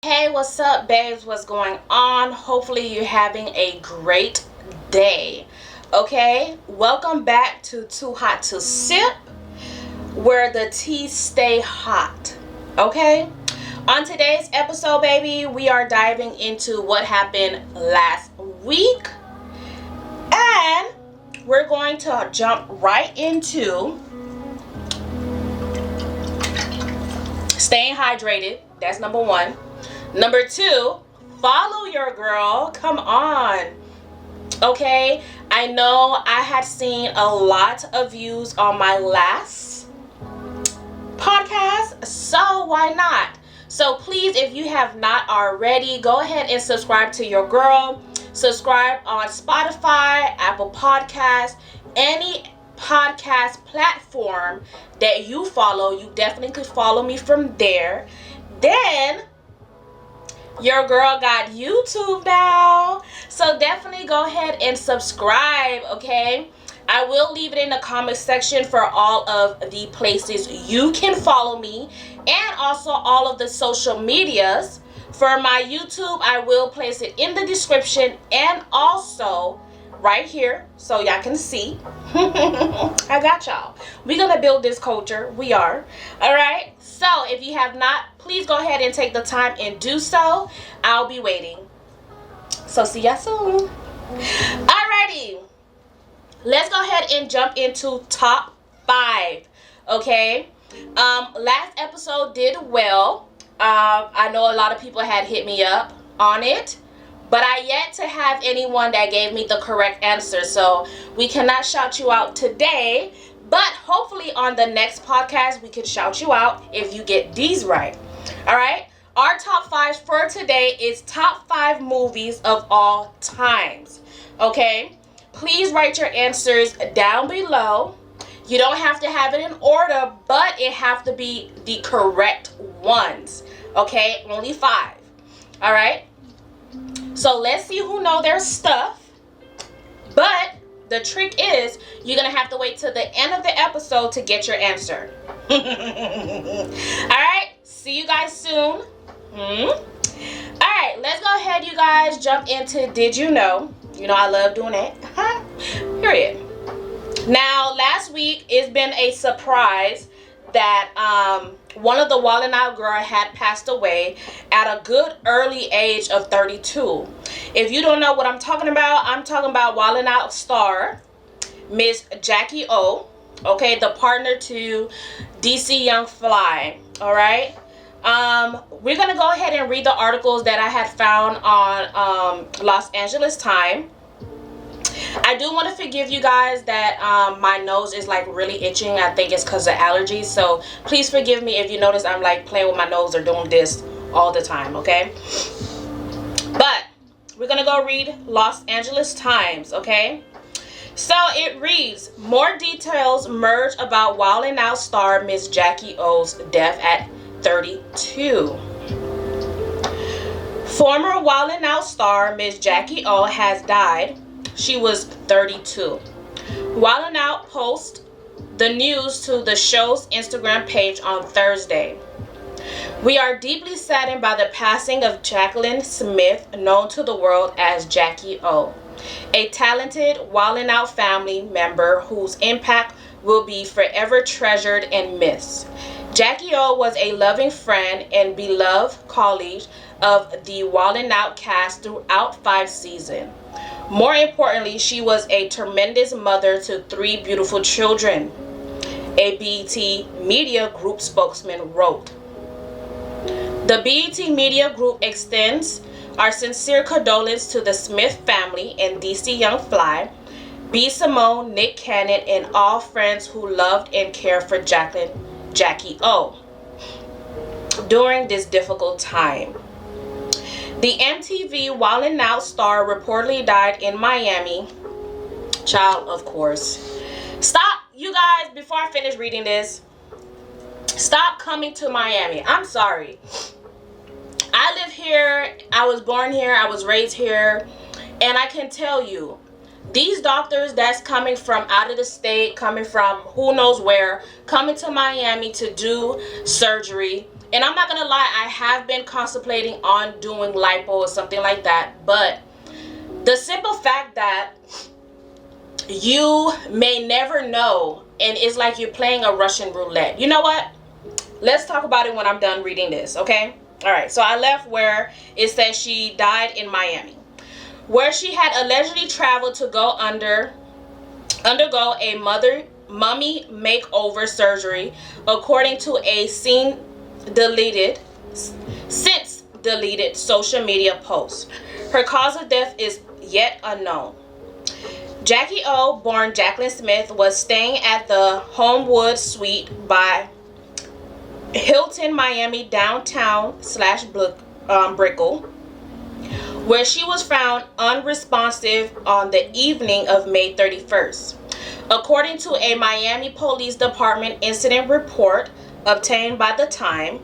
Hey, what's up, babes? What's going on? Hopefully you're having a great day. Okay, welcome back to Too Hot to Sip, where the tea stay hot. Okay, on today's episode, baby, we are diving into what happened last week, and we're going to jump right into staying hydrated. That's number one. Number two, follow your girl. Come on. Okay, I know I had seen a lot of views on my last podcast, so why not? So please, if you have not already, go ahead and subscribe to your girl. Subscribe on Spotify, Apple Podcasts, any podcast platform that you follow. You definitely could follow me from there. Then your girl got YouTube now, so definitely go ahead and subscribe. Okay, I will leave it in the comment section for all of the places you can follow me, and also all of the social medias. For my YouTube, I will place it in the description and also right here so y'all can see. I got y'all. We're gonna build this culture. We are. All right, so if you have not, please go ahead and take the time and do so. I'll be waiting. So see y'all soon. Alrighty, let's go ahead and jump into top 5. Okay, last episode did well. I know a lot of people had hit me up on it, but I yet to have anyone that gave me the correct answer, so we cannot shout you out today, but hopefully on the next podcast we can shout you out if you get these right. All right, our top 5 for today is top 5 movies of all times. Okay, please write your answers down below. You don't have to have it in order, but it have to be the correct ones. Okay, only 5. All right, so let's see who know their stuff. But the trick is you're gonna have to wait till the end of the episode to get your answer. All right, see you guys soon. All right, let's go ahead, you guys, jump into Did You Know? You know I love doing that. Period. Now, last week it's been a surprise that one of the Wildin' Out girl had passed away at a good early age of 32. If you don't know what I'm talking about Wildin' Out star Ms Jacky Oh. Okay, the partner to DC Young Fly. All right. We're gonna go ahead and read the articles that I had found on Los Angeles Times. I do want to forgive you guys that my nose is like really itching. I think it's because of allergies, so please forgive me if you notice I'm like playing with my nose or doing this all the time, okay? But we're gonna go read Los Angeles Times, okay? So it reads, more details merge about Wildin' Out star Ms Jacky Oh's death at 32. Former Wildin' Out star Ms Jacky Oh has died. She was 32. Wildin' Out posted the news to the show's Instagram page on Thursday. We are deeply saddened by the passing of Jacqueline Smith, known to the world as Jacky Oh, a talented Wildin' Out family member whose impact will be forever treasured and missed. Jacky Oh was a loving friend and beloved colleague of the Wildin' Out cast throughout 5 seasons. More importantly, she was a tremendous mother to 3 beautiful children, a BET Media Group spokesman wrote. The BET Media Group extends our sincere condolence to the Smith family and DC Young Fly, B. Simone, Nick Cannon, and all friends who loved and cared for Jacky Oh during this difficult time. The MTV Wildin' Out star reportedly died in Miami. Child, of course. Stop, you guys, before I finish reading this. Stop coming to Miami. I'm sorry. I live here. I was born here. I was raised here. And I can tell you, these doctors that's coming from out of the state, coming from who knows where, coming to Miami to do surgery And I'm not gonna lie, I have been contemplating on doing lipo or something like that, but the simple fact that you may never know, and it's like you're playing a Russian roulette. You know what? Let's talk about it when I'm done reading this, okay? All right, so I left where it says she died in Miami, where she had allegedly traveled to go undergo a mummy makeover surgery, according to a since deleted social media post. Her cause of death is yet unknown. Jacky Oh, born Jacqueline Smith, was staying at the Homewood Suite by Hilton Miami downtown / Brickell, where she was found unresponsive on the evening of May 31st. According to a Miami Police Department incident report obtained by the Time,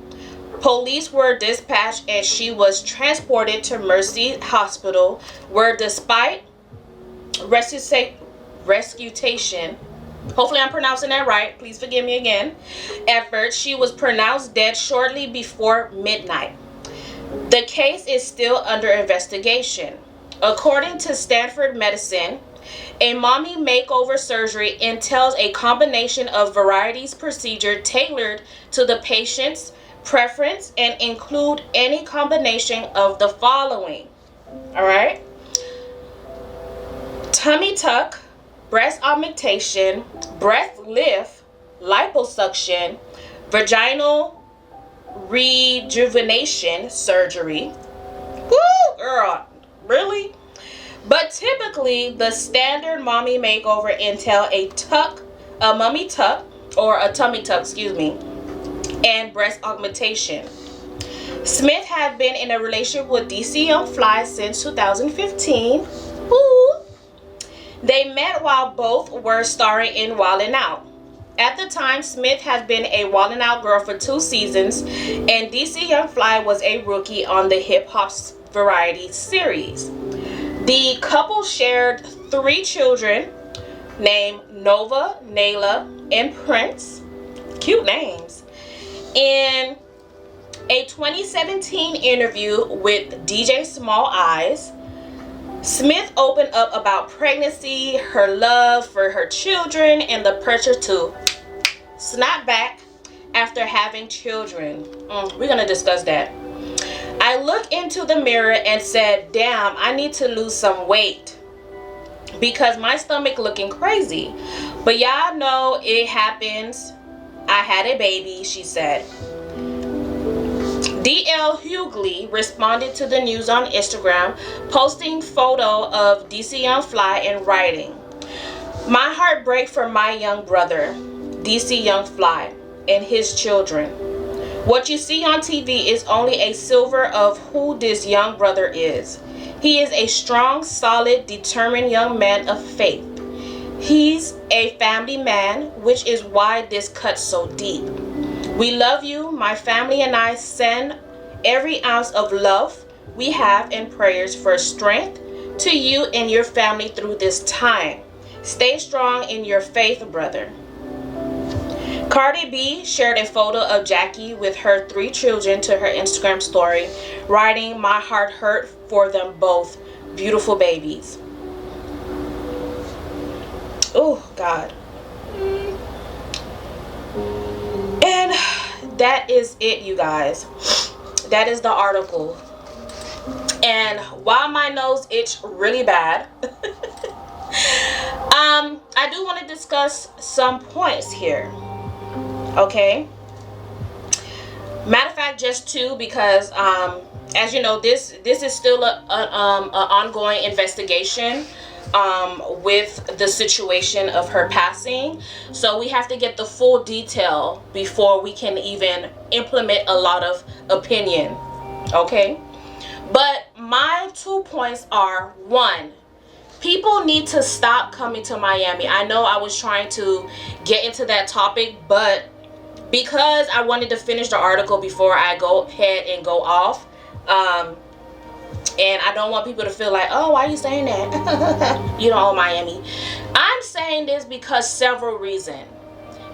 police were dispatched and she was transported to Mercy Hospital, where despite resuscitation, hopefully I'm pronouncing that right, please forgive me again, effort, she was pronounced dead shortly before midnight. The case is still under investigation. According to Stanford Medicine, a mommy makeover surgery entails a combination of varieties procedure tailored to the patient's preference and include any combination of the following. All right. Tummy tuck, breast augmentation, breast lift, liposuction, vaginal rejuvenation surgery. Woo, girl, really? But typically, the standard mommy makeover entail a mummy tuck, or a tummy tuck, and breast augmentation. Smith had been in a relationship with DC Young Fly since 2015. Woo! They met while both were starring in Wildin' Out. At the time, Smith had been a Wildin' Out girl for 2 seasons, and DC Young Fly was a rookie on the hip-hop variety series. The couple shared 3 children named Nova, Nayla, and Prince. Cute names. In a 2017 interview with DJ Small Eyes, Smith opened up about pregnancy, her love for her children, and the pressure to snap back after having children. We're going to discuss that. I looked into the mirror and said, damn, I need to lose some weight because my stomach looking crazy. But y'all know it happens. I had a baby, she said. DL Hughley responded to the news on Instagram, posting photo of DC Young Fly and writing, "My heart breaks for my young brother, DC Young Fly, and his children. What you see on TV is only a sliver of who this young brother is. He is a strong, solid, determined young man of faith. He's a family man, which is why this cuts so deep. We love you. My family and I send every ounce of love we have and prayers for strength to you and your family through this time. Stay strong in your faith, brother." Cardi B shared a photo of Jacky with her 3 children to her Instagram story, writing, "My heart hurt for them both. Beautiful babies." Oh, God. And that is it, you guys. That is the article. And while my nose itch really bad, I do want to discuss some points here. Okay. Matter of fact, just 2, because as you know, this is still an ongoing investigation with the situation of her passing. So we have to get the full detail before we can even implement a lot of opinion. Okay. But my 2 points are: 1, people need to stop coming to Miami. I know I was trying to get into that topic, but because I wanted to finish the article before I go ahead and go off, and I don't want people to feel like, oh, why are you saying that? You know, Miami. I'm saying this because several reasons.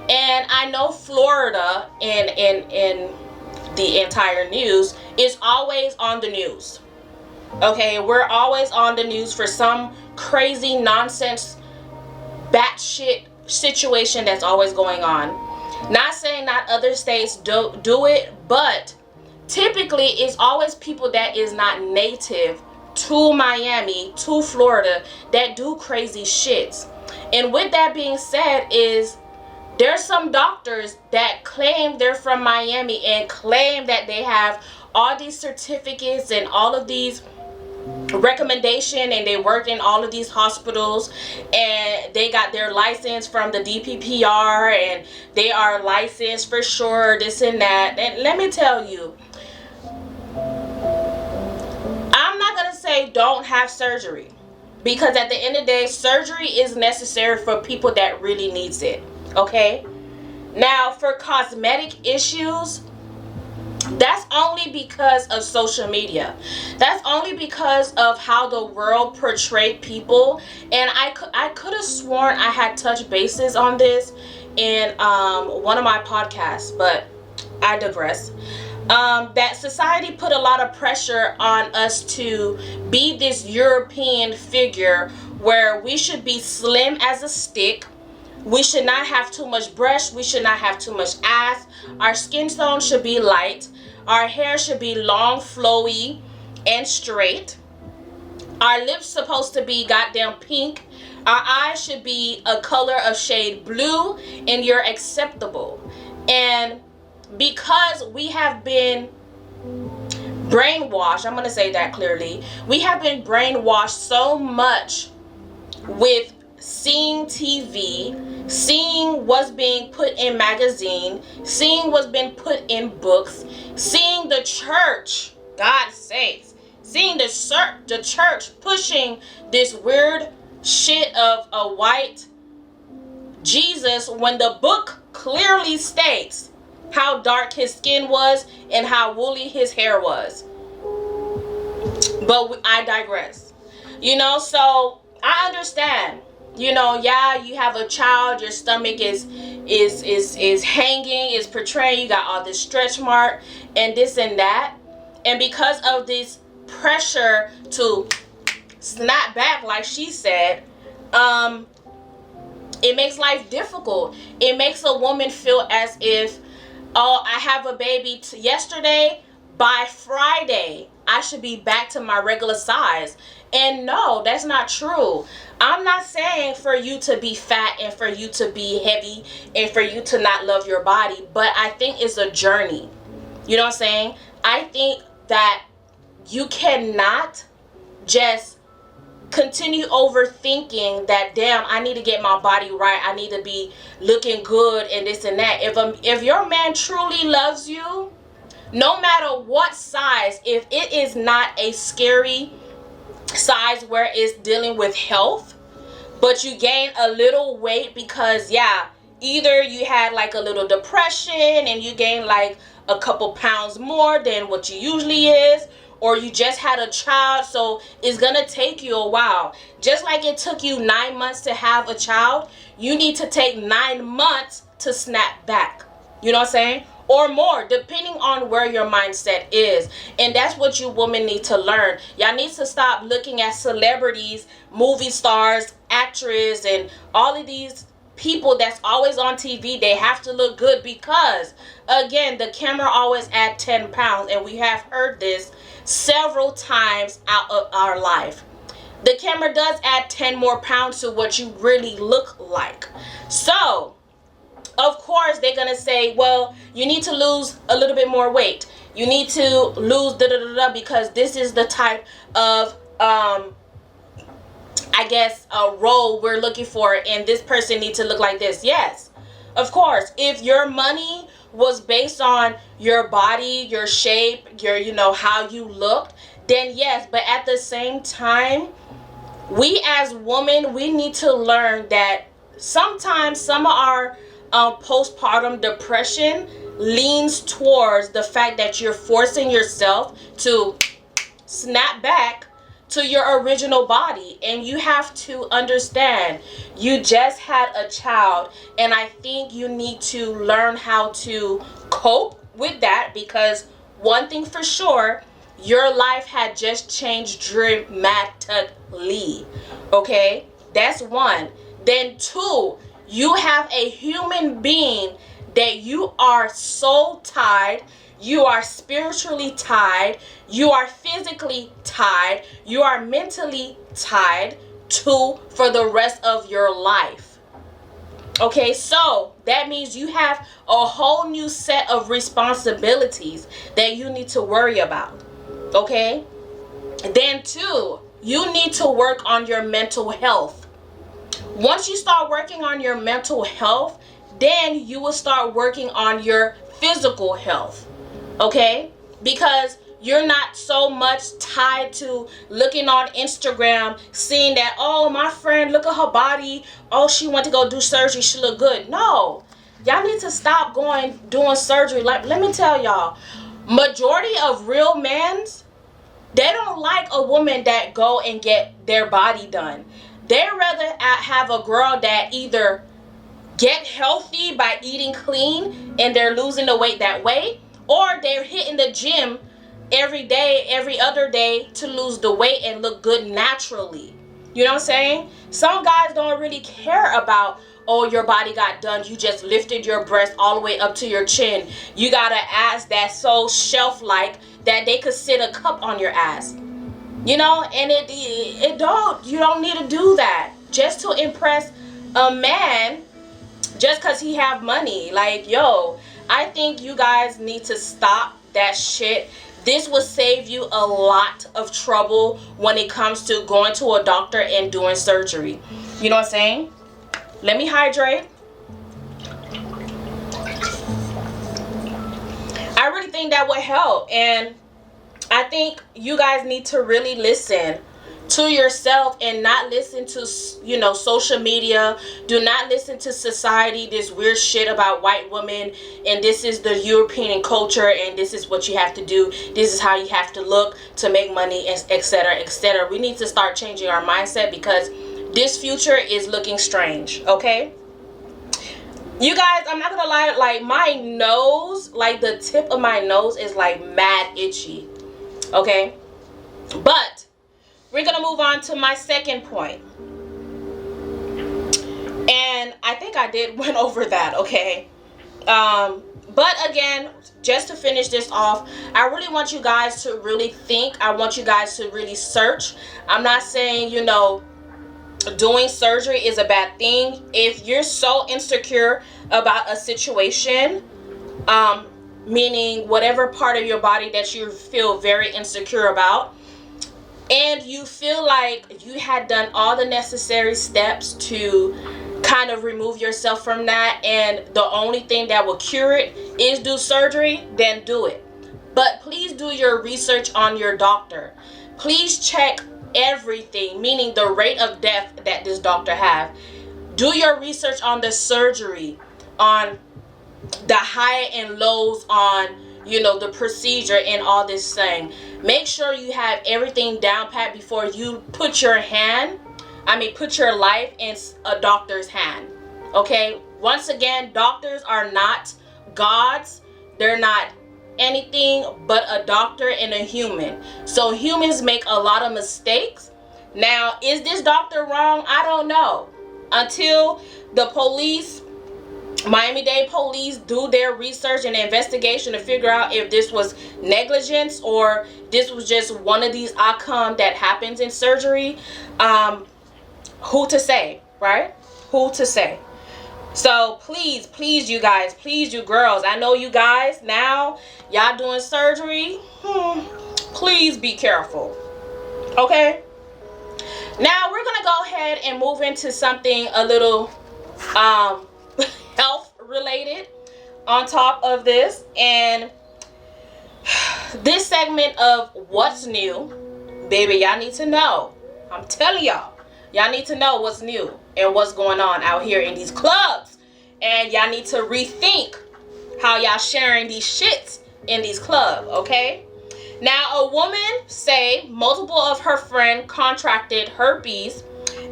And I know Florida and the entire news, is always on the news. Okay, we're always on the news for some crazy nonsense batshit situation that's always going on. Not saying not other states don't do it, but typically it's always people that is not native to Miami, to Florida, that do crazy shits. And with that being said, is there's some doctors that claim they're from Miami and claim that they have all these certificates and all of these recommendation, and they work in all of these hospitals, and they got their license from the DPPR, and they are licensed for sure, this and that. And let me tell you, I'm not gonna say don't have surgery, because at the end of the day, surgery is necessary for people that really needs it. Okay, now for cosmetic issues, that's only because of social media. That's only because of how the world portrayed people. And I could have sworn I had touched bases on this in one of my podcasts, but I digress. That society put a lot of pressure on us to be this European figure where we should be slim as a stick. We should not have too much breast. We should not have too much ass. Our skin tone should be light. Our hair should be long, flowy, and straight. Our lips supposed to be goddamn pink. Our eyes should be a color of shade blue, and you're acceptable. And because we have been brainwashed, I'm going to say that clearly, we have been brainwashed so much with seeing TV, seeing what's being put in magazine, seeing what's been put in books, seeing the church, God sakes, seeing the church pushing this weird shit of a white Jesus when the book clearly states how dark his skin was and how woolly his hair was. But I digress. So I understand. Yeah, you have a child, your stomach is hanging, is portraying, you got all this stretch mark and this and that. And because of this pressure to snap back, like she said, it makes life difficult. It makes a woman feel as if, oh, I have a baby yesterday, by Friday I should be back to my regular size. And no, that's not true. I'm not saying for you to be fat and for you to be heavy and for you to not love your body, but I think it's a journey. You know what I'm saying? I think that you cannot just continue overthinking that, damn, I need to get my body right, I need to be looking good and this and that. If your man truly loves you, no matter what size, if it is not a scary size where it's dealing with health, but you gain a little weight because, yeah, either you had like a little depression and you gain like a couple pounds more than what you usually is, or you just had a child, so it's gonna take you a while. Just like it took you 9 months to have a child, you need to take 9 months to snap back. You know what I'm saying? Or more, depending on where your mindset is. And that's what you women need to learn. Y'all need to stop looking at celebrities, movie stars, actresses, and all of these people that's always on TV. They have to look good because, again, the camera always adds 10 pounds. And we have heard this several times out of our life. The camera does add 10 more pounds to what you really look like. So, of course, they're going to say, well, you need to lose a little bit more weight. You need to lose because this is the type of, I guess, a role we're looking for, and this person needs to look like this. Yes, of course. If your money was based on your body, your shape, your, how you looked, then yes. But at the same time, we as women, we need to learn that sometimes some of our postpartum depression leans towards the fact that you're forcing yourself to snap back to your original body. And you have to understand, you just had a child, and I think you need to learn how to cope with that, because one thing for sure, your life had just changed dramatically. Okay? That's one. Then two, you have a human being that you are soul tied, you are spiritually tied, you are physically tied, you are mentally tied to for the rest of your life. Okay, so that means you have a whole new set of responsibilities that you need to worry about. Okay? Then two, you need to work on your mental health. Once you start working on your mental health, then you will start working on your physical health. Okay? Because you're not so much tied to looking on Instagram, seeing that, oh, my friend, look at her body. Oh, she went to go do surgery. She look good. No. Y'all need to stop doing surgery. Like, let me tell y'all, majority of real men's, they don't like a woman that go and get their body done. They'd rather have a girl that either get healthy by eating clean and they're losing the weight that way, or they're hitting the gym every day, every other day to lose the weight and look good naturally. You know what I'm saying? Some guys don't really care about, oh, your body got done. You just lifted your breast all the way up to your chin. You got an ass that's so shelf-like that they could sit a cup on your ass. You know, and you don't need to do that just to impress a man just because he have money. Like, yo, I think you guys need to stop that shit. This will save you a lot of trouble when it comes to going to a doctor and doing surgery. You know what I'm saying? Let me hydrate. I really think that would help. And I think you guys need to really listen to yourself and not listen to, you know, social media. Do not listen to society, this weird shit about white women, and this is the European culture, and this is what you have to do, this is how you have to look to make money, etc., etc. We need to start changing our mindset, because this future is looking strange. Okay, you guys, I'm not gonna lie, like, my nose, like the tip of my nose is like mad itchy. Okay, but we're going to move on to my second point. And I think I went over that, okay? But again, just to finish this off, I really want you guys to really think. I want you guys to really search. I'm not saying, you know, doing surgery is a bad thing. If you're so insecure about a situation, meaning whatever part of your body that you feel very insecure about, and you feel like you had done all the necessary steps to kind of remove yourself from that, and the only thing that will cure it is do surgery, then do it. But please do your research on your doctor. Please check everything, meaning the rate of death that this doctor have. Do your research on the surgery, on the high and lows, on, you know, the procedure and all this thing. Make sure you have everything down pat before you put your life in a doctor's hand. Okay? Once again, doctors are not gods. They're not anything but a doctor and a human. So humans make a lot of mistakes. Now, is this doctor wrong? I don't know. Until the police, Miami-Dade police, do their research and investigation to figure out if this was negligence or this was just one of these outcomes that happens in surgery. Who to say, right? Who to say? So please, you guys, please, you girls, I know you guys now, y'all doing surgery. Please be careful. Okay? Now we're gonna go ahead and move into something a little health related on top of this, and this segment of what's new, baby, y'all need to know. I'm telling y'all need to know what's new and what's going on out here in these clubs, and y'all need to rethink how y'all sharing these shits in these clubs. Okay, now a woman say multiple of her friends contracted herpes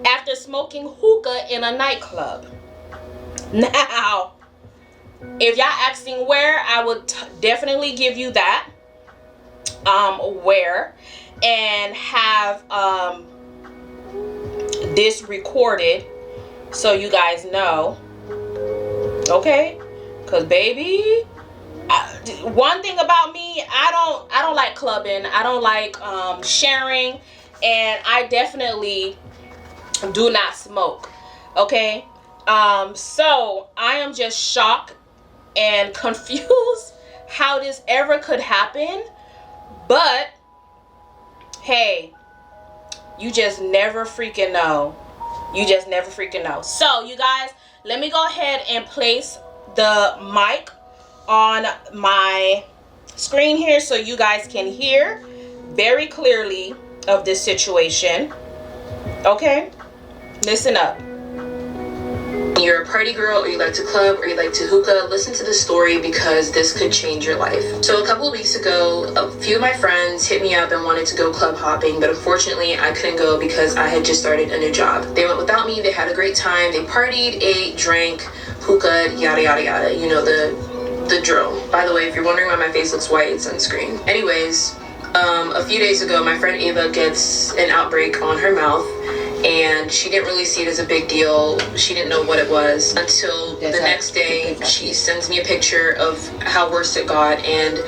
after smoking hookah in a nightclub. Now, If y'all asking where, I would definitely give you that. Where, and have this recorded so you guys know. Okay? Because baby, one thing about me, I don't like clubbing. I don't like sharing, and I definitely do not smoke. Okay? So I am just shocked and confused how this ever could happen. But hey, you just never freaking know. You just never freaking know. So you guys, let me go ahead and place the mic on my screen here so you guys can hear very clearly of this situation. Okay? Listen up. You're a party girl, or you like to club, or you like to hookah, listen to this story because this could change your life. So a couple of weeks ago, a few of my friends hit me up and wanted to go club hopping, but unfortunately I couldn't go because I had just started a new job. They went without me, they had a great time, they partied, ate, drank, hookah, yada yada yada, you know the drill. By the way, if you're wondering why my face looks white, it's sunscreen. Anyways, a few days ago, my friend Ava gets an outbreak on her mouth, and she didn't really see it as a big deal. She didn't know what it was until the next day. She sends me a picture of how worse it got, and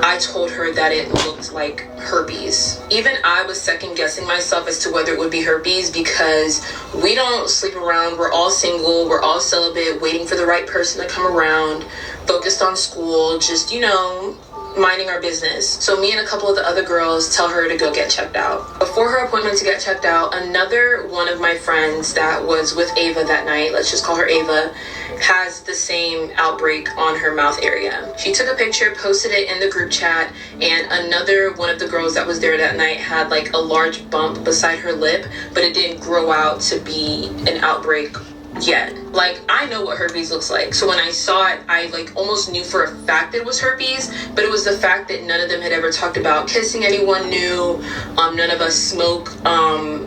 I told her that it looked like herpes. Even I was second guessing myself as to whether it would be herpes, because we don't sleep around. We're all single, we're all celibate, waiting for the right person to come around, focused on school, just, you know, minding our business. So me and a couple of the other girls tell her to go get checked out. Before her appointment to get checked out, another one of my friends that was with Ava that night, let's just call her Ava, has the same outbreak on her mouth area. She took a picture, posted it in the group chat, and another one of the girls that was there that night had like a large bump beside her lip, but it didn't grow out to be an outbreak yet. Like, I know what herpes looks like, so when I saw it, I like almost knew for a fact it was herpes, but it was the fact that none of them had ever talked about kissing anyone new. None of us smoke.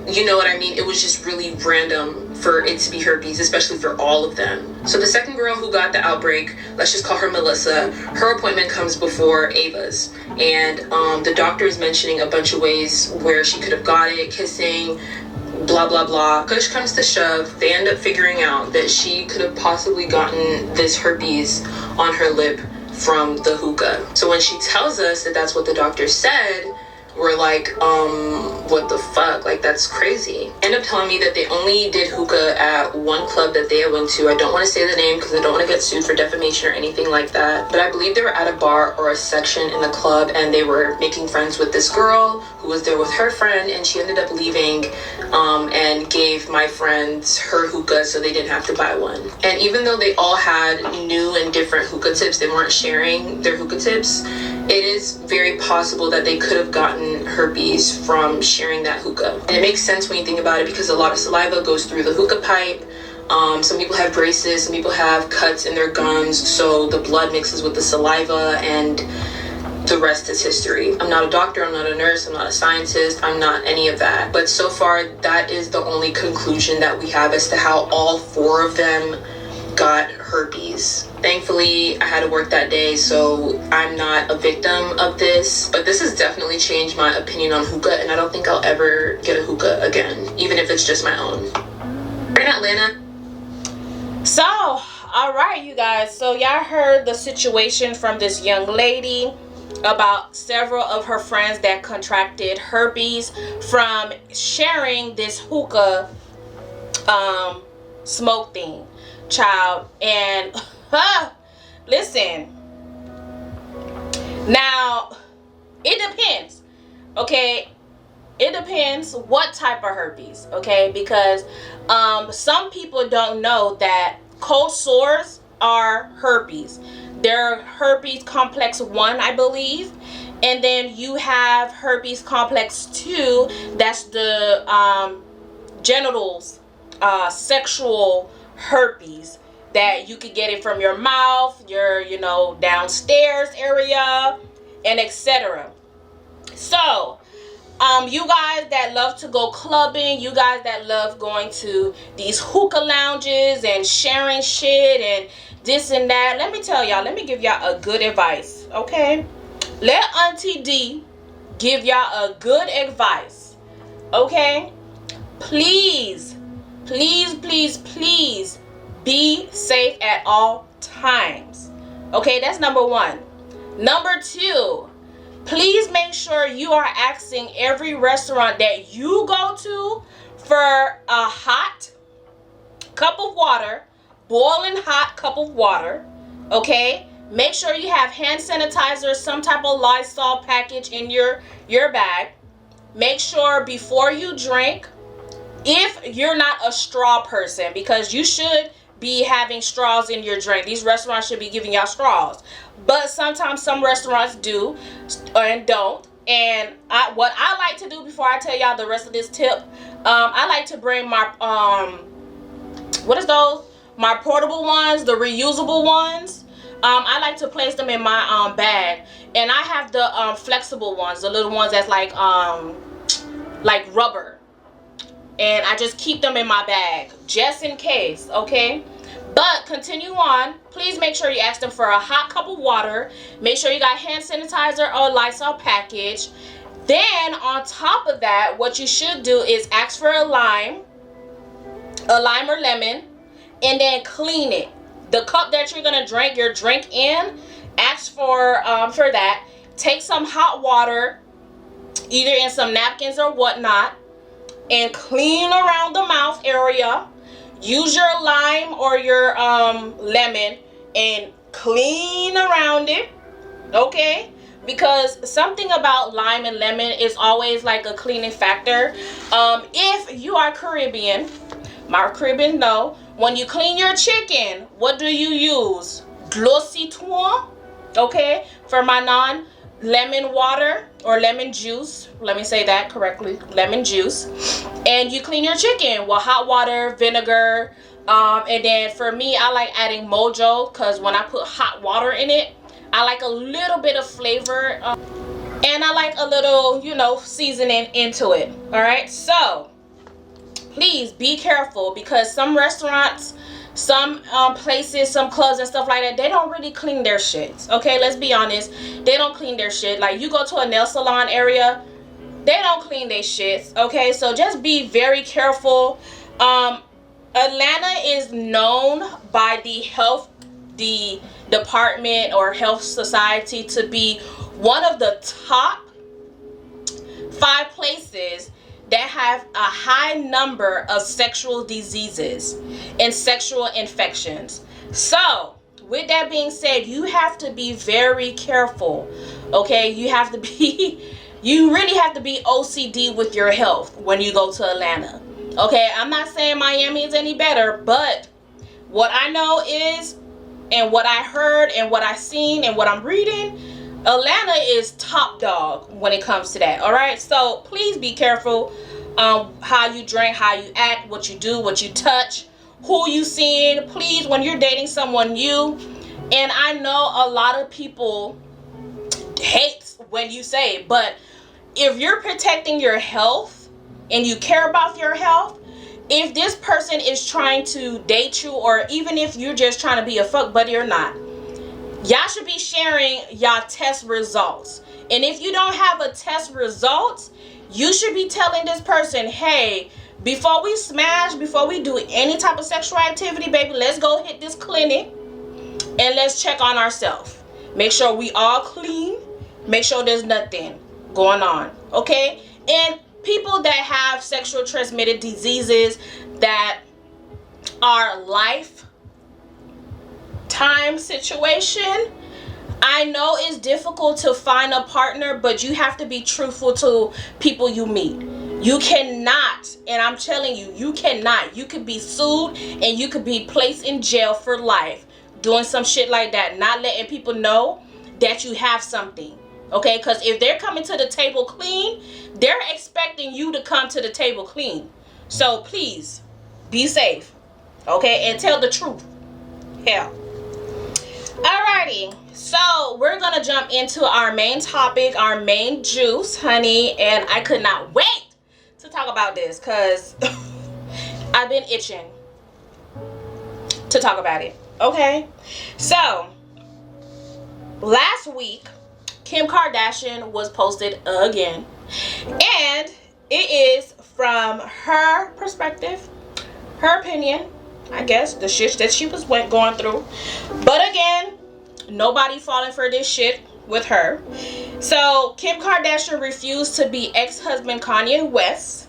You know what I mean? It was just really random for it to be herpes, especially for all of them. So the second girl who got the outbreak, let's just call her Melissa, her appointment comes before Ava's, and the doctor is mentioning a bunch of ways where she could have got it, kissing, blah blah blah. Push comes to shove, they end up figuring out that she could have possibly gotten this herpes on her lip from the hookah. So when she tells us that that's what the doctor said, we're like, what the fuck? Like, that's crazy. End up telling me that they only did hookah at one club that they went to. I don't want to say the name because I don't want to get sued for defamation or anything like that. But I believe they were at a bar or a section in the club, and they were making friends with this girl who was there with her friend, and she ended up leaving and gave my friends her hookah so they didn't have to buy one. And even though they all had new and different hookah tips, they weren't sharing their hookah tips, it is very possible that they could have gotten herpes from sharing that hookah. And it makes sense when you think about it, because a lot of saliva goes through the hookah pipe. Some people have braces, some people have cuts in their gums, so the blood mixes with the saliva, and the rest is history. I'm not a doctor, I'm not a nurse, I'm not a scientist, I'm not any of that. But so far, that is the only conclusion that we have as to how all four of them got herpes. Thankfully, I had to work that day, so I'm not a victim of this. But this has definitely changed my opinion on hookah, and I don't think I'll ever get a hookah again, even if it's just my own. We're in Atlanta. So, alright you guys, so y'all heard the situation from this young lady about several of her friends that contracted herpes from sharing this hookah smoke thing, child. And listen, now it depends, okay? It depends what type of herpes, okay? Because some people don't know that cold sores are herpes. They're herpes complex 1, I believe. And then you have herpes complex 2, that's the genitals, sexual herpes, that you could get it from your mouth, your, you know, downstairs area, and etc. So, you guys that love to go clubbing, you guys that love going to these hookah lounges and sharing shit and this and that. Let me tell y'all, let me give y'all a good advice, okay? Let Auntie D give y'all a good advice, okay? Please, please, please, please be safe at all times, okay? That's number one. Number two, please make sure you are asking every restaurant that you go to for a hot cup of water, boiling hot cup of water, okay? Make sure you have hand sanitizer, some type of Lysol package in your bag. Make sure before you drink, if you're not a straw person, because you should be having straws in your drink. These restaurants should be giving y'all straws. But sometimes some restaurants do and don't. And what I like to do before I tell y'all the rest of this tip, I like to bring my, what is those? My portable ones, the reusable ones. I like to place them in my bag. And I have the flexible ones, the little ones that's like rubber. And I just keep them in my bag just in case, okay? But continue on. Please make sure you ask them for a hot cup of water. Make sure you got hand sanitizer or Lysol package. Then on top of that, what you should do is ask for a lime or lemon, and then clean it. The cup that you're gonna drink your drink in, ask for that. Take some hot water, either in some napkins or whatnot, and clean around the mouth area. Use your lime or your lemon and clean around it, okay? Because something about lime and lemon is always like a cleaning factor. If you are Caribbean, my Caribbean know, when you clean your chicken, what do you use? L'eau citron, okay? For my non-lemon water or lemon juice, let me say that correctly, lemon juice. And you clean your chicken with hot water, vinegar, and then for me, I like adding Mojo, because when I put hot water in it, I like a little bit of flavor, and I like a little, seasoning into it. All right, so please be careful, because some restaurants, some places, some clubs and stuff like that, they don't really clean their shit. Okay, let's be honest, they don't clean their shit. Like, you go to a nail salon area, they don't clean their shit. Okay, so just be very careful. Atlanta is known by the department or health society to be one of the top 5 places that have a high number of sexual diseases and sexual infections. So with that being said, you have to be very careful, okay? You really have to be OCD with your health when you go to Atlanta, okay? I'm not saying Miami is any better, but what I know is, and what I heard and what I seen and what I'm reading, Atlanta is top dog when it comes to that. All right, so please be careful how you drink, how you act, what you do, what you touch, who you seeing. Please, when you're dating someone new, and I know a lot of people hate when you say it, but if you're protecting your health and you care about your health, if this person is trying to date you, or even if you're just trying to be a fuck buddy or not, y'all should be sharing y'all test results. And if you don't have a test results, you should be telling this person, hey, before we smash, before we do any type of sexual activity, baby, let's go hit this clinic and let's check on ourselves. Make sure we all clean. Make sure there's nothing going on, okay? And people that have sexual transmitted diseases that are lifetime situation, I know it's difficult to find a partner, but you have to be truthful to people you meet. You cannot, and I'm telling you, you cannot. You could be sued and you could be placed in jail for life doing some shit like that, not letting people know that you have something. Okay, because if they're coming to the table clean, they're expecting you to come to the table clean. So please be safe, okay, and tell the truth. Hell. Alrighty, so we're gonna jump into our main topic, our main juice, honey, and I could not wait to talk about this because I've been itching to talk about it. Okay? So, last week, Kim Kardashian was posted again. And it is from her perspective, her opinion, I guess, the shit that she was going through. But again, nobody falling for this shit with her. So, Kim Kardashian refused to be ex-husband Kanye West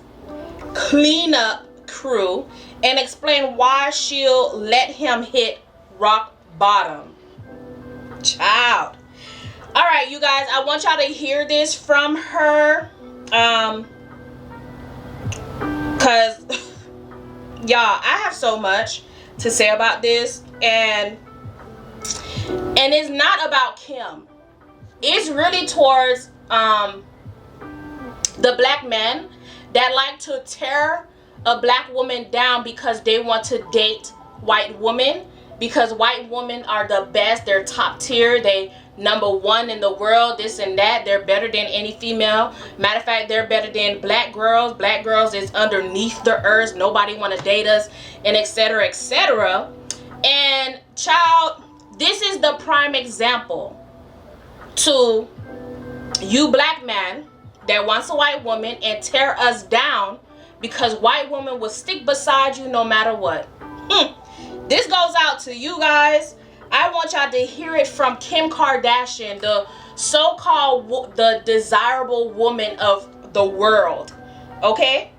Cleanup Crew and explain why she'll let him hit rock bottom. Child. Alright, you guys, I want y'all to hear this from her. Cause y'all, I have so much to say about this, and it's not about Kim. It's really towards the black men that like to tear a black woman down because they want to date white women, because white women are the best, they're top tier, they number one in the world, this and that, they're better than any female. Matter of fact, they're better than black girls. Black girls is underneath the earth, nobody want to date us, and etc, etc. And child, this is the prime example to you black man that wants a white woman and tear us down because white women will stick beside you no matter what. This goes out to you guys. I want y'all to hear it from Kim Kardashian, the so-called the desirable woman of the world. Okay?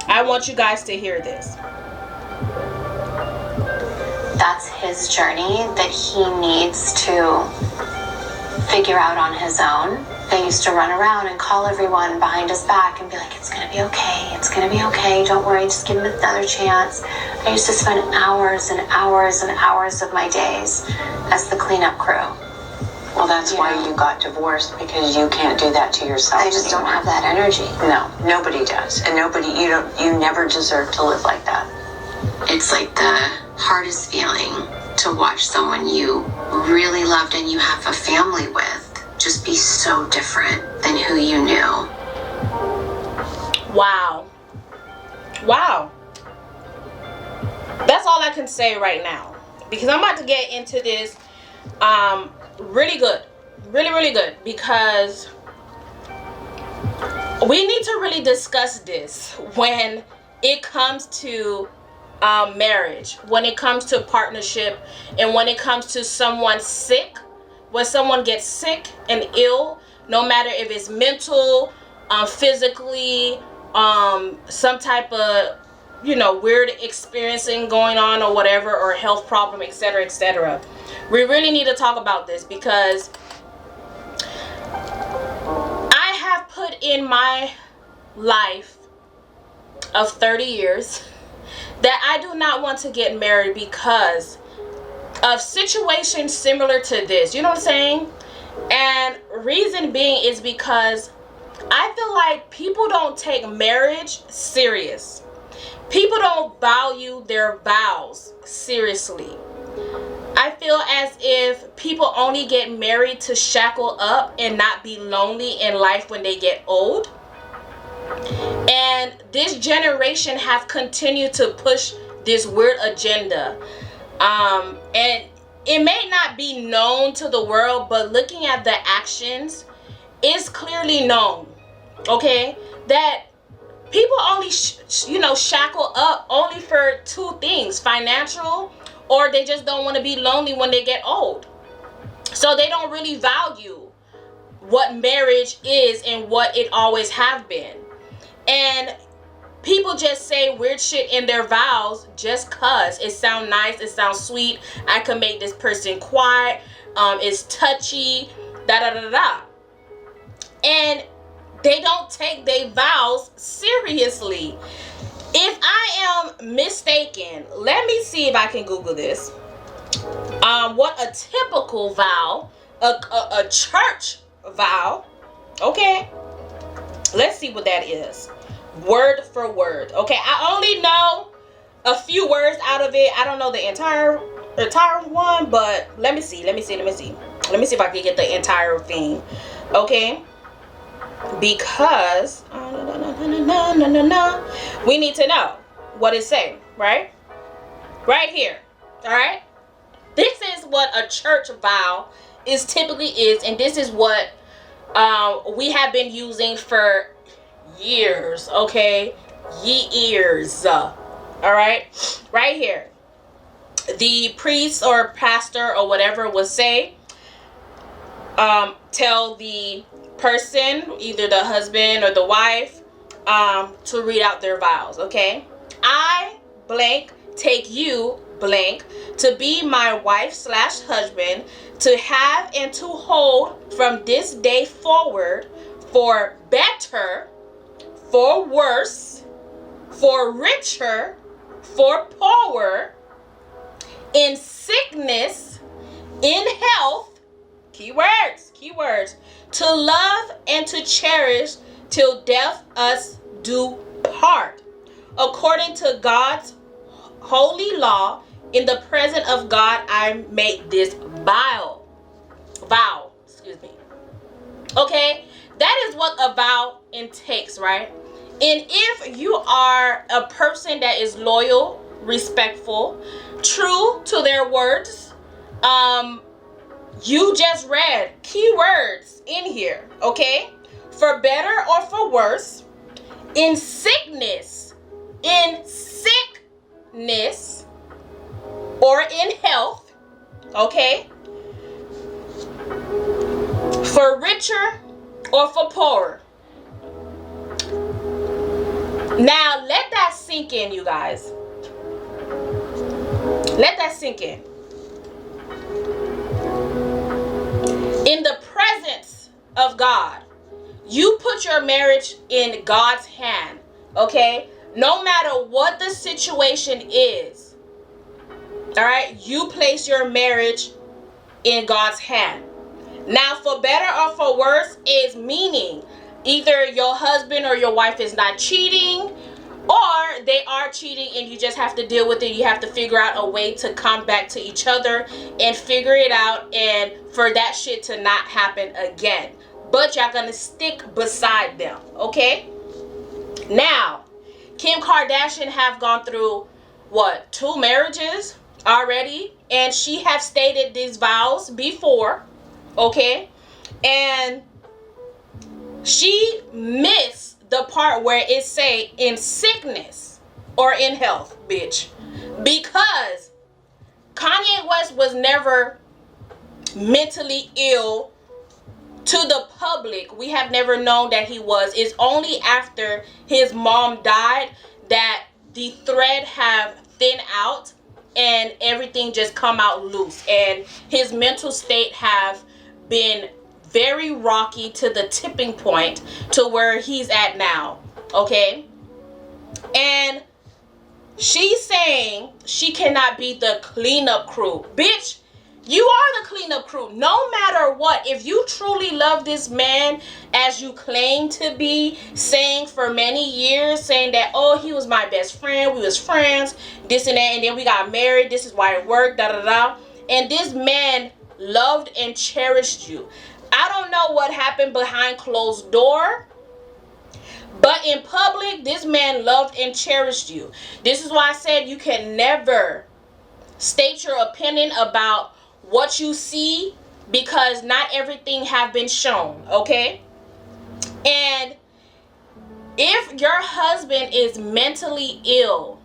I want you guys to hear this. That's his journey that he needs to figure out on his own. They used to run around and call everyone behind his back and be like, it's gonna be okay, it's gonna be okay, don't worry, just give him another chance. I used to spend hours and hours and hours of my days as the cleanup crew. Well, that's why you got divorced, because you can't do that to yourself. I just don't have that energy. No, nobody does. And you never deserve to live like that. It's like the hardest feeling to watch someone you really loved and you have a family with just be so different than who you knew. Wow. Wow. That's all I can say right now, because I'm about to get into this really good, really good, because we need to really discuss this when it comes to marriage, when it comes to partnership, and when it comes to someone sick. When someone gets sick and ill, no matter if it's mental, physically, some type of, weird experiencing going on or whatever, or health problem, etc, etc. We really need to talk about this, because I have put in my life of 30 years that I do not want to get married because of situations similar to this. You know what I'm saying? And reason being is because I feel like people don't take marriage serious. People don't value their vows seriously. I feel as if people only get married to shackle up and not be lonely in life when they get old. And this generation have continued to push this weird agenda. And it may not be known to the world, but looking at the actions, it's clearly known, okay, that people only shackle up only for two things: financial, or they just don't want to be lonely when they get old. So they don't really value what marriage is and what it always have been. And people just say weird shit in their vows just cause it sounds nice, it sounds sweet. I can make this person quiet. It's touchy, da da da da. And they don't take their vows seriously. If I am mistaken, let me see if I can Google this. What a typical vow, a church vow. Okay, let's see what that is. Word for word. Okay, I only know a few words out of it. I don't know the entire one, but let me see. Let me see if I can get the entire thing. Okay, because we need to know what it say, right here. All right, This is what a church vow typically is, and this is what we have been using for years, okay? Years. All right? Right here. The priest or pastor or whatever will say, tell the person, either the husband or the wife, to read out their vows, okay? I, blank, take you, blank, to be my wife/husband, to have and to hold from this day forward, for better, for worse, for richer, for poorer, in sickness, in health, keywords, to love and to cherish till death us do part, according to God's holy law. In the presence of God, I make this vow. Excuse me. Okay, that is what a vow entails, right? And if you are a person that is loyal, respectful, true to their words, you just read keywords in here, okay? For better or for worse, in sickness, or in health, okay? For richer or for poorer. Now, let that sink in, you guys. Let that sink in. In the presence of God, you put your marriage in God's hand, okay? No matter what the situation is, all right? You place your marriage in God's hand. Now, for better or for worse is meaning either your husband or your wife is not cheating, or they are cheating and you just have to deal with it. You have to figure out a way to come back to each other and figure it out, and for that shit to not happen again. But y'all gonna stick beside them, okay? Now, Kim Kardashian have gone through, 2 marriages already, and she have stated these vows before, okay? And she missed the part where it say in sickness or in health, bitch. Because Kanye West was never mentally ill to the public. We have never known that he was. It's only after his mom died that the thread have thinned out and everything just come out loose, and his mental state have been very rocky to the tipping point to where he's at now, okay? And she's saying she cannot be the cleanup crew. Bitch, you are the cleanup crew. No matter what, if you truly love this man as you claim to be, saying for many years, saying that, oh, he was my best friend, we was friends, this and that, and then we got married, this is why it worked, da da da. And this man loved and cherished you. I don't know what happened behind closed door, but in public, this man loved and cherished you. This is why I said you can never state your opinion about what you see, because not everything have been shown, okay? And if your husband is mentally ill,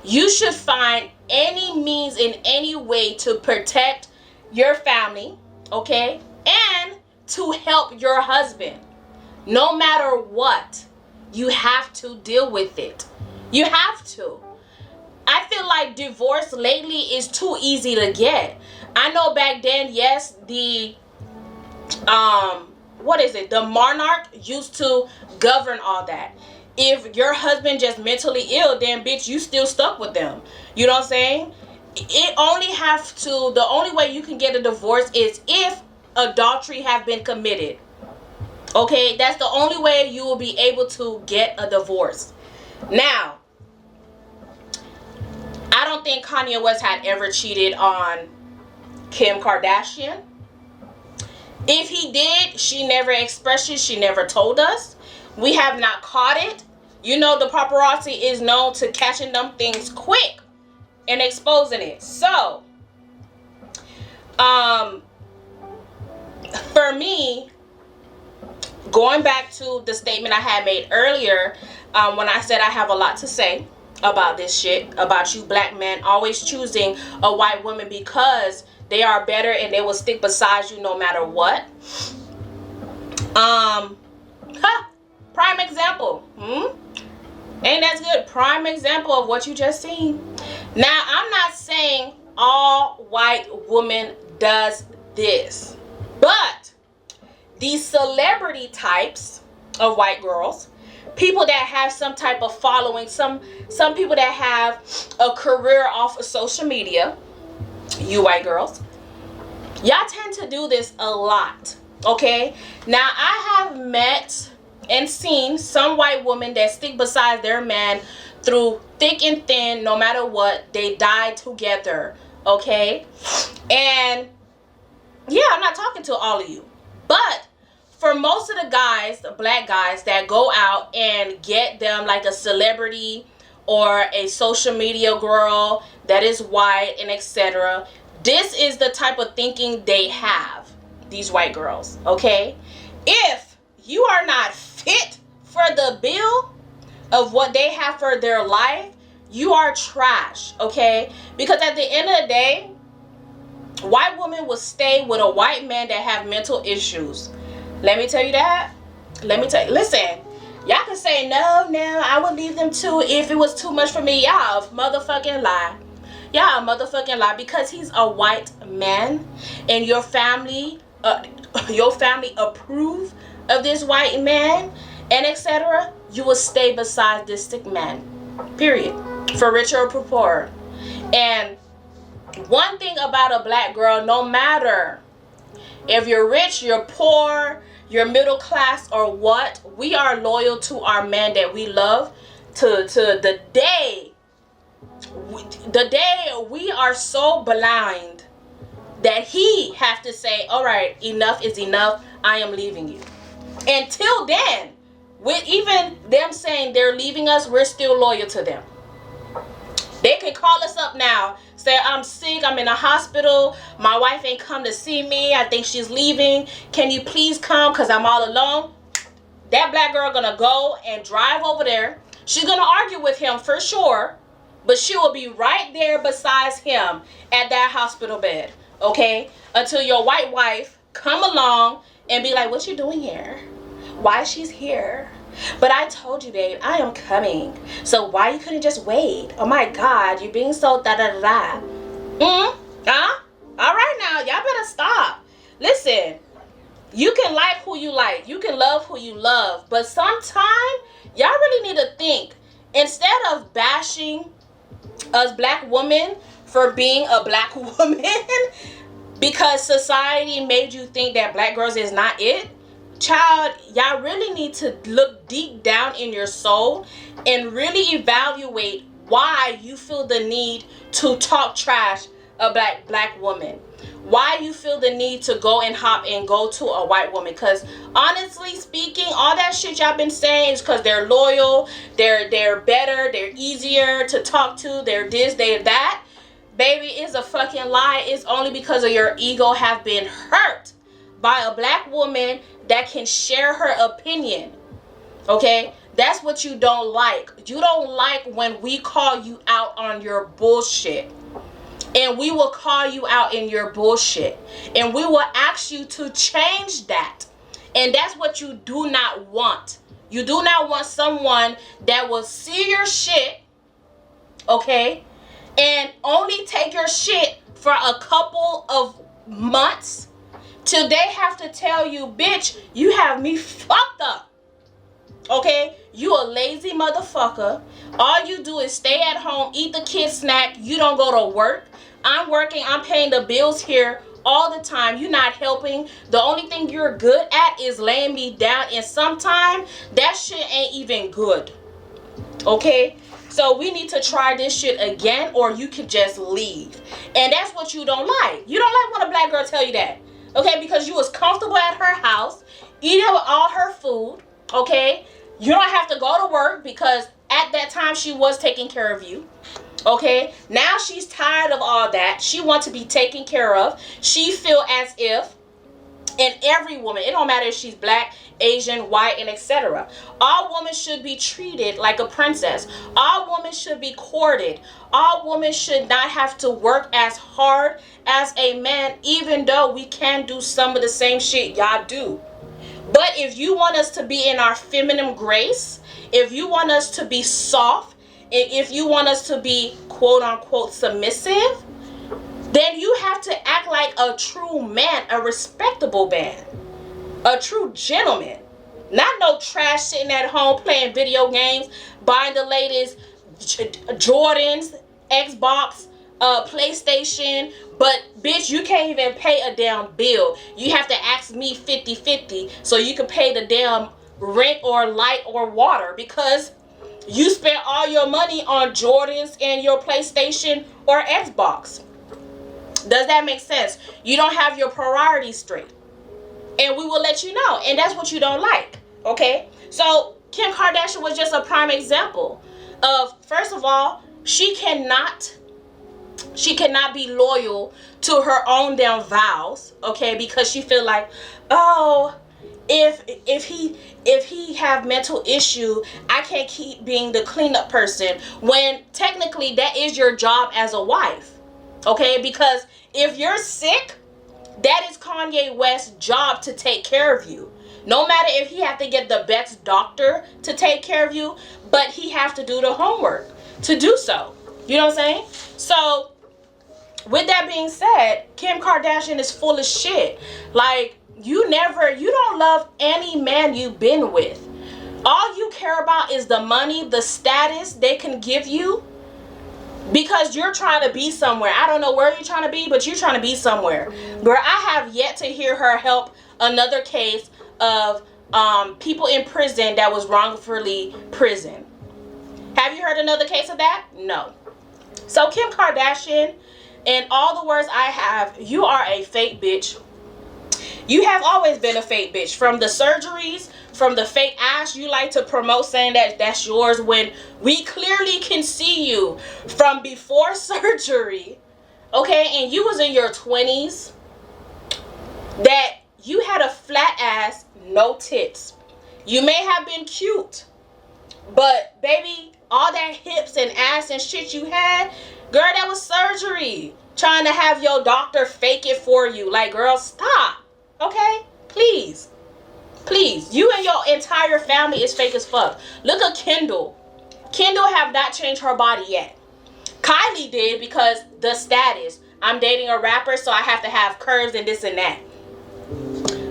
you should find any means in any way to protect your family, okay? And to help your husband. No matter what, you have to deal with it. You have to. I feel like divorce lately is too easy to get. I know back then, yes, the the monarch used to govern all that. If your husband just mentally ill, then bitch, you still stuck with them. You know what I'm saying? The only way you can get a divorce is if adultery have been committed. Okay, that's the only way you will be able to get a divorce. Now, I don't think Kanye West had ever cheated on Kim Kardashian. If he did, she never expressed it. She never told us. We have not caught it. You know, the paparazzi is known to catching them things quick and exposing it. So, For me, going back to the statement I had made earlier, when I said I have a lot to say about this shit, about you black men always choosing a white woman because they are better and they will stick beside you no matter what. Prime example. Ain't that good? Prime example of what you just seen. Now, I'm not saying all white women does this, but these celebrity types of white girls, people that have some type of following, some people that have a career off of social media, you white girls, y'all tend to do this a lot. Okay, now I have met and seen some white women that stick beside their man through thick and thin, no matter what. They die together. Okay, and yeah, I'm not talking to all of you, but for most of the guys, the black guys that go out and get them like a celebrity or a social media girl that is white and etc., this is the type of thinking they have, these white girls. Okay, if you are not fit for the bill of what they have for their life, you are trash. Okay, because at the end of the day, white women will stay with a white man that have mental issues. Let me tell you that. Listen, y'all can say no, I would leave them too if it was too much for me. Y'all motherfucking lie. Y'all motherfucking lie, because he's a white man and your family approve of this white man and etc., you will stay beside this sick man. Period. For richer or for poorer. And one thing about a black girl, no matter if you're rich, you're poor, you're middle class or what, we are loyal to our man that we love to the day we are so blind that he have to say, all right, enough is enough, I am leaving you. Until then, with even them saying they're leaving us, we're still loyal to them. They can call us up now, say, I'm sick, I'm in a hospital, my wife ain't come to see me, I think she's leaving, can you please come because I'm all alone? That black girl gonna go and drive over there. She's gonna argue with him for sure, but she will be right there beside him at that hospital bed, okay? Until your white wife come along and be like, what you doing here? Why she's here? But I told you, babe, I am coming. So why you couldn't just wait? Oh my God, you're being so da-da-da-da. All right now, y'all better stop. Listen, you can like who you like. You can love who you love. But sometimes, y'all really need to think. Instead of bashing us black women for being a black woman because society made you think that black girls is not it, child, y'all really need to look deep down in your soul and really evaluate why you feel the need to talk trash about black woman. Why you feel the need to go and hop and go to a white woman. Because honestly speaking, all that shit y'all been saying is because they're loyal, they're better, they're easier to talk to, they're this, they're that. Baby, it's a fucking lie. It's only because of your ego have been hurt by a black woman that can share her opinion. Okay? That's what you don't like. You don't like when we call you out on your bullshit. And we will call you out in your bullshit. And we will ask you to change that. And that's what you do not want. You do not want someone that will see your shit, okay, and only take your shit for a couple of months till they have to tell you, bitch, you have me fucked up. Okay? You a lazy motherfucker. All you do is stay at home, eat the kid snack. You don't go to work. I'm working. I'm paying the bills here all the time. You're not helping. The only thing you're good at is laying me down. And sometimes that shit ain't even good. Okay? So we need to try this shit again, or you can just leave. And that's what you don't like. You don't like when a black girl tell you that. Okay? Because you was comfortable at her house, eating all her food. Okay? You don't have to go to work because at that time she was taking care of you. Okay, now she's tired of all that. She wants to be taken care of. She feel as if, and every woman, it don't matter if she's black, Asian, white, and etc. All women should be treated like a princess. All women should be courted. All women should not have to work as hard as a man, even though we can do some of the same shit y'all do. But if you want us to be in our feminine grace, if you want us to be soft, and if you want us to be quote unquote submissive, then you have to act like a true man, a respectable man, a true gentleman. Not no trash sitting at home playing video games, buying the latest Jordans, Xbox, PlayStation, but bitch, you can't even pay a damn bill. You have to ask me 50-50 so you can pay the damn rent or light or water because you spent all your money on Jordans and your PlayStation or Xbox. Does that make sense? You don't have your priorities straight. And we will let you know. And that's what you don't like. Okay? So Kim Kardashian was just a prime example of, first of all, she cannot be loyal to her own damn vows, okay? Because she feel like, oh, if he have mental issue, I can't keep being the cleanup person, when technically that is your job as a wife. Okay, because if you're sick, that is Kanye West's job to take care of you. No matter if he have to get the best doctor to take care of you, but he have to do the homework to do so. You know what I'm saying? So, with that being said, Kim Kardashian is full of shit. Like, you don't love any man you've been with. All you care about is the money, the status they can give you. Because you're trying to be somewhere. I don't know where you're trying to be, but you're trying to be somewhere. Girl, I have yet to hear her help another case of people in prison that was wrongfully imprisoned. Have you heard another case of that? No. So Kim Kardashian, in all the words I have, you are a fake bitch. You have always been a fake bitch. From the surgeries, from the fake ass you like to promote saying that that's yours, when we clearly can see you from before surgery, okay, and you was in your 20s, that you had a flat ass, no tits. You may have been cute, but baby, all that hips and ass and shit you had, girl, that was surgery. Trying to have your doctor fake it for you. Like, girl, stop. Okay? Please. Please. You and your entire family is fake as fuck. Look at Kendall. Kendall have not changed her body yet. Kylie did because the status. I'm dating a rapper, so I have to have curves and this and that.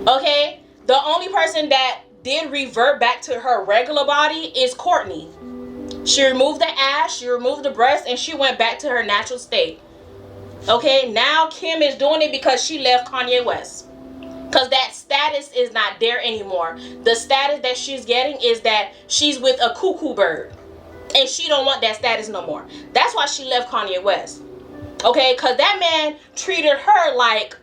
Okay? The only person that did revert back to her regular body is Courtney. She removed the ass, she removed the breast, and she went back to her natural state. Okay? Now Kim is doing it because she left Kanye West. Because that status is not there anymore. The status that she's getting is that she's with a cuckoo bird. And she don't want that status no more. That's why she left Kanye West. Okay? Because that man treated her like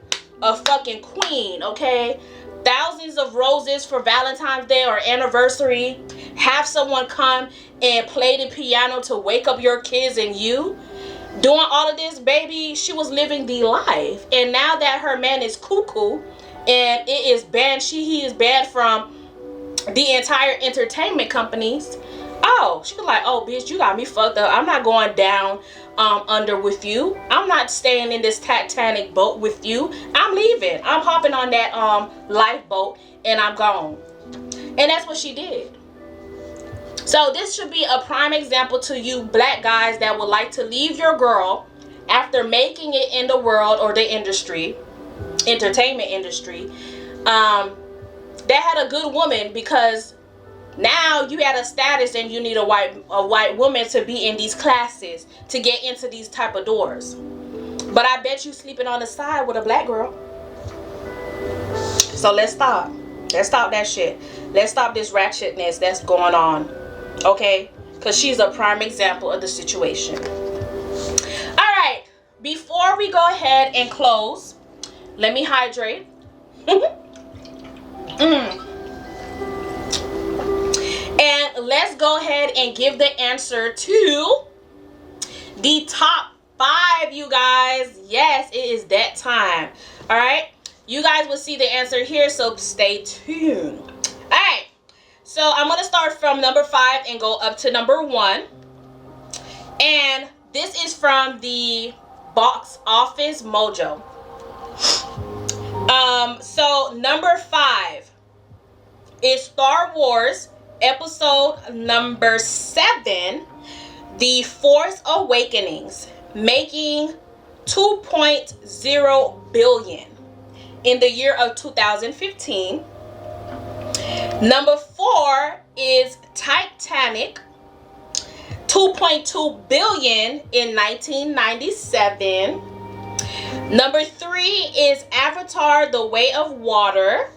a fucking queen. Okay? Thousands of roses for Valentine's Day or anniversary. Have someone come and play the piano to wake up your kids and you. Doing all of this, baby, she was living the life. And now that her man is cuckoo, and it is banned, he is banned from the entire entertainment companies. Oh, she was like, oh, bitch, you got me fucked up. I'm not going down under with you. I'm not staying in this Titanic boat with you. I'm leaving. I'm hopping on that lifeboat and I'm gone. And that's what she did. So this should be a prime example to you black guys that would like to leave your girl after making it in the world or the industry, entertainment industry, that had a good woman, because now you had a status and you need a white woman to be in these classes to get into these type of doors. But I bet you sleeping on the side with a black girl. So let's stop. Let's stop that shit. Let's stop this ratchetness that's going on. Okay? Because she's a prime example of the situation. Alright. Before we go ahead and close, let me hydrate. And let's go ahead and give the answer to the top 5, you guys. Yes, it is that time. All right, you guys will see the answer here, so stay tuned. All right, so I'm gonna start from number 5 and go up to number 1, and this is from the Box Office Mojo. So number 5 is Star Wars episode number 7, The Force Awakenings, making 2.0 billion in the year of 2015. Number 4 is Titanic, 2.2 billion in 1997. Number 3 is Avatar: The Way of Water,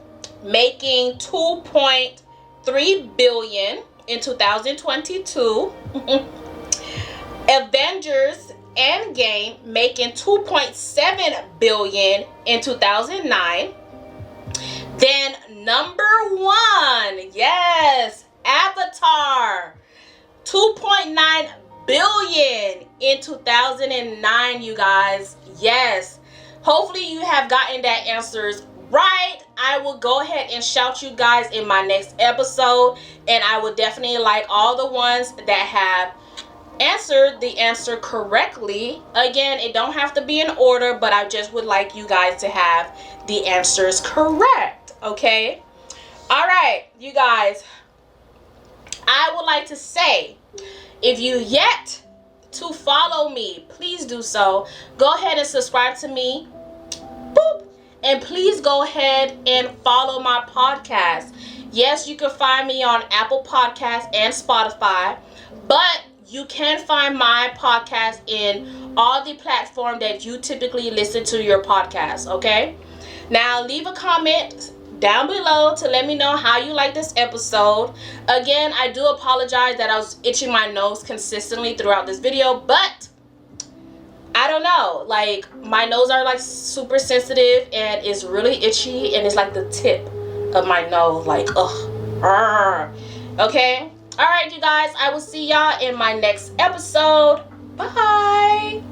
making 2.3 billion in 2022. Avengers Endgame, making 2.7 billion in 2009. Then number 1, yes, Avatar, 2.9 billion in 2009, you guys. Yes, hopefully you have gotten that answers right. I will go ahead and shout you guys in my next episode, and I would definitely like all the ones that have answered the answer correctly. Again, it don't have to be in order, but I just would like you guys to have the answers correct. Okay, all right, you guys, I would like to say, if you yet to follow me, please do so. Go ahead and subscribe to me. Boop. And please go ahead and follow my podcast. Yes, you can find me on Apple Podcasts and Spotify, but you can find my podcast in all the platforms that you typically listen to your podcast, okay? Now, leave a comment down below to let me know how you like this episode. Again, I do apologize that I was itching my nose consistently throughout this video, but I don't know, like, my nose are like super sensitive and it's really itchy, and it's like the tip of my nose, like, ugh. Okay, all right, you guys, I will see y'all in my next episode. Bye.